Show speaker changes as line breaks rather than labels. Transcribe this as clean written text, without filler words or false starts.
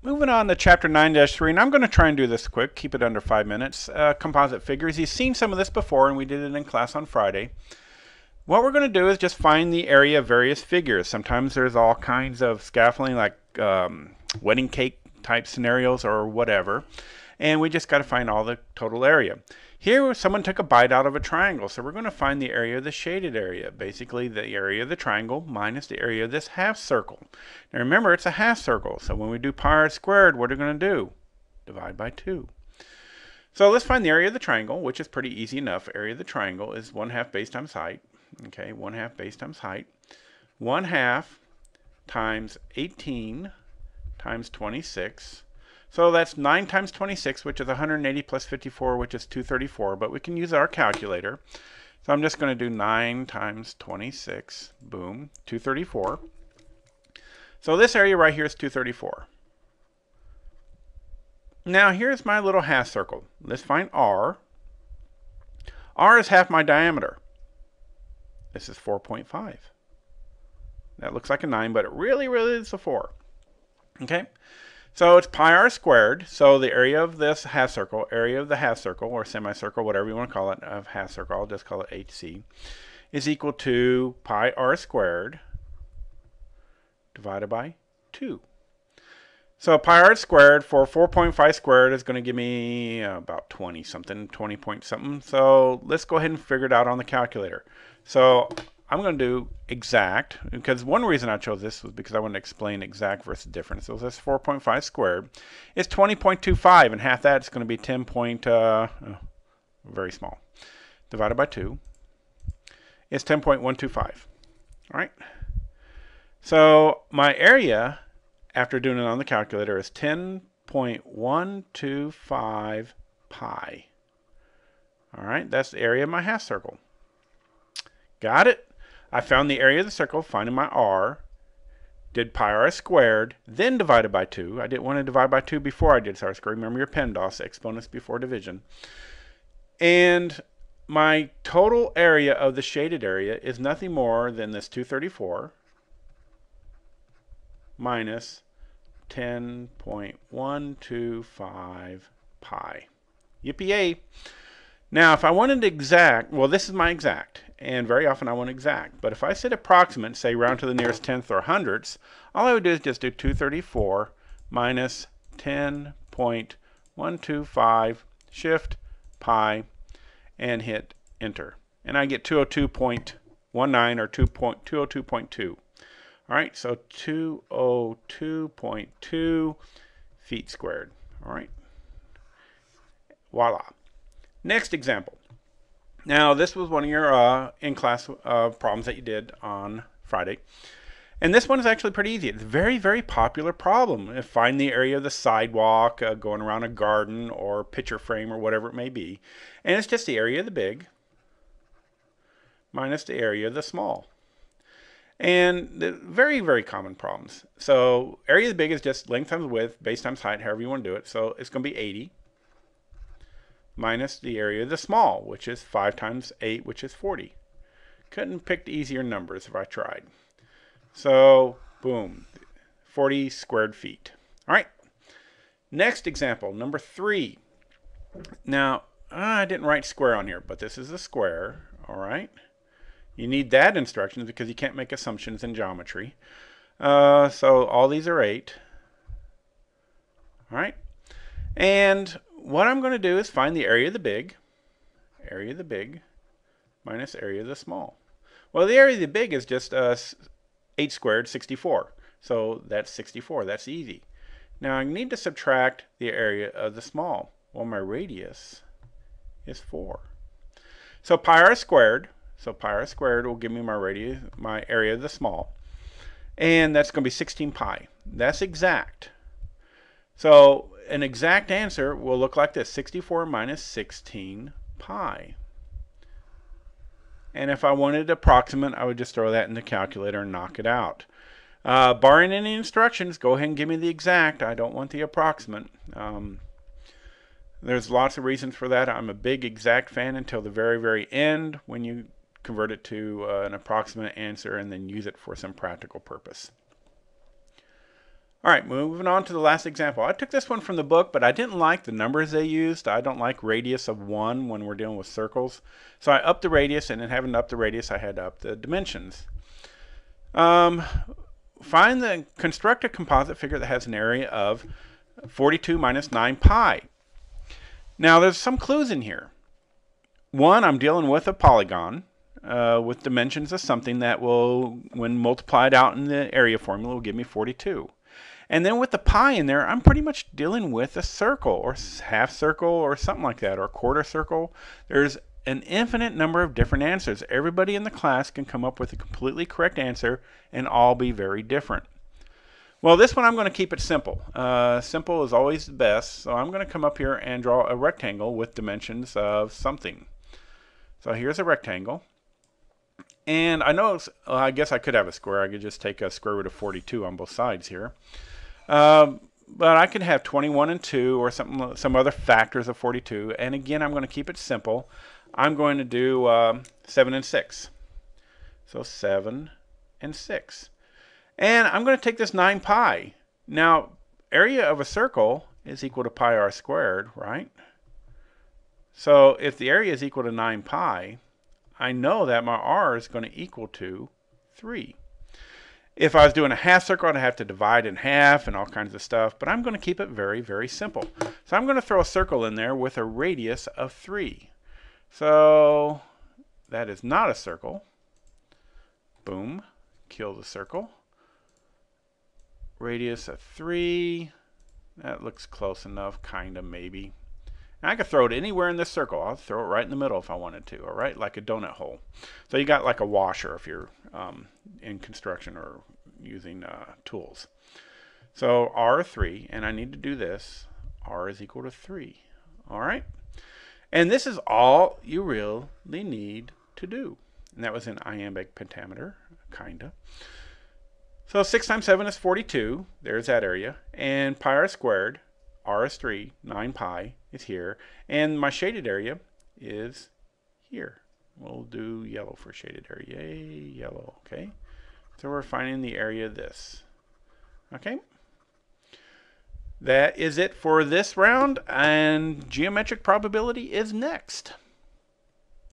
Moving on to chapter 9-3, and I'm going to try and do this quick, keep it under 5 minutes. Composite figures. You've seen some of this before, and we did it in class on Friday. What we're going to do is just find the area of various figures. Sometimes there's all kinds of scaffolding, like wedding cake type scenarios or whatever, and we just got to find all the total area. Here, someone took a bite out of a triangle, so we're going to find the area of the shaded area, basically the area of the triangle minus the area of this half circle. Now remember, it's a half circle, so when we do pi r squared, what are we going to do? Divide by 2. So let's find the area of the triangle, which is pretty easy enough. Area of the triangle is 1/2 base times height. Okay, 1/2 base times height. 1/2 times 18 times 26. So that's 9 times 26, which is 180 plus 54, which is 234. But we can use our calculator. So I'm just going to do 9 times 26. Boom, 234. So this area right here is 234. Now here's my little half circle. Let's find R. R is half my diameter. This is 4.5. That looks like a 9, but it really is a 4. Okay? So it's pi r squared. So the area of this half circle, area of the half circle, or semicircle, whatever you want to call it, of half circle, I'll just call it HC, is equal to pi r squared divided by 2. So pi r squared for 4.5 squared is going to give me about 20 something, 20 point something. So let's go ahead and figure it out on the calculator. So I'm going to do exact, because one reason I chose this was because I wanted to explain exact versus difference. So this 4.5 squared is 20.25, and half that is going to be 10 point, very small, divided by 2 is 10.125. All right. So my area, after doing it on the calculator, is 10.125 pi. All right, that's the area of my half circle. Got it? I found the area of the circle, finding my r, did pi r squared, then divided by 2. I didn't want to divide by 2 before I did r squared. Remember your PEMDAS, exponents before division. And my total area of the shaded area is nothing more than this 234 minus 10.125 pi. Yippee-yay! Now, if I wanted exact, well, this is my exact, and very often I want exact. But if I said approximate, say round to the nearest tenth or hundredths, all I would do is just do 234 minus 10.125, shift, pi, and hit enter. And I get 202.19 or 202.2. All right, so 202.2 feet squared. All right, voila. Next example. Now, this was one of your in-class problems that you did on Friday. And this one is actually pretty easy. It's a very popular problem. Find the area of the sidewalk, going around a garden or picture frame or whatever it may be. And it's just the area of the big minus the area of the small. And the very common problems. So area of the big is just length times width, base times height, however you want to do it. So it's going to be 80. Minus the area of the small, which is 5 times 8, which is 40. Couldn't pick easier numbers if I tried. So, boom, 40 squared feet. All right, next example, number 3. Now, I didn't write square on here, but this is a square, all right? You need that instructions because you can't make assumptions in geometry. So all these are 8. All right, and what I'm going to do is find the area of the big minus area of the small. Well, the area of the big is just 8 squared, 64. So that's 64. That's easy. Now I need to subtract the area of the small. Well, my radius is 4. So pi r squared. So pi r squared will give me my radius, my area of the small. And that's going to be 16 pi. That's exact. So an exact answer will look like this: 64 minus 16 pi. And if I wanted to approximate, I would just throw that in the calculator and knock it out. Barring any instructions, go ahead and give me the exact. I don't want the approximate. There's lots of reasons for that. I'm a big exact fan until the very end, when you convert it to an approximate answer and then use it for some practical purpose. All right, moving on to the last example. I took this one from the book, but I didn't like the numbers they used. I don't like radius of 1 when we're dealing with circles. So I upped the radius, and in having to up the radius, I had to up the dimensions. Construct a composite figure that has an area of 42 minus 9 pi. Now, there's some clues in here. One, I'm dealing with a polygon with dimensions of something that will, when multiplied out in the area formula, will give me 42. And then with the pi in there, I'm pretty much dealing with a circle or half circle or something like that, or a quarter circle. There's an infinite number of different answers. Everybody in the class can come up with a completely correct answer and all be very different. Well, this one I'm going to keep it simple. Simple is always the best, so I'm going to come up here and draw a rectangle with dimensions of something. So here's a rectangle. And I know, I guess I could have a square. I could just take a square root of 42 on both sides here. But I could have 21 and 2 or some other factors of 42. And again, I'm going to keep it simple. I'm going to do 7 and 6. So 7 and 6. And I'm going to take this 9 pi. Now, area of a circle is equal to pi r squared, right? So if the area is equal to 9 pi, I know that my r is going to equal to 3. If I was doing a half circle, I'd have to divide in half and all kinds of stuff, but I'm going to keep it very, very simple. So I'm going to throw a circle in there with a radius of 3. So that is not a circle. Boom, kill the circle. Radius of 3. That looks close enough, kind of, maybe. And I could throw it anywhere in this circle. I'll throw it right in the middle if I wanted to, all right, like a donut hole. So you got like a washer if you're in construction or using tools. So R3, and I need to do this. R is equal to 3, all right? And this is all you really need to do. And that was in iambic pentameter, kind of. So 6 times 7 is 42. There's that area. And pi r squared, r is 3, 9 pi is here. And my shaded area is here. We'll do yellow for shaded area. Yay, yellow, okay? So we're finding the area of this. Okay? That is it for this round, and geometric probability is next.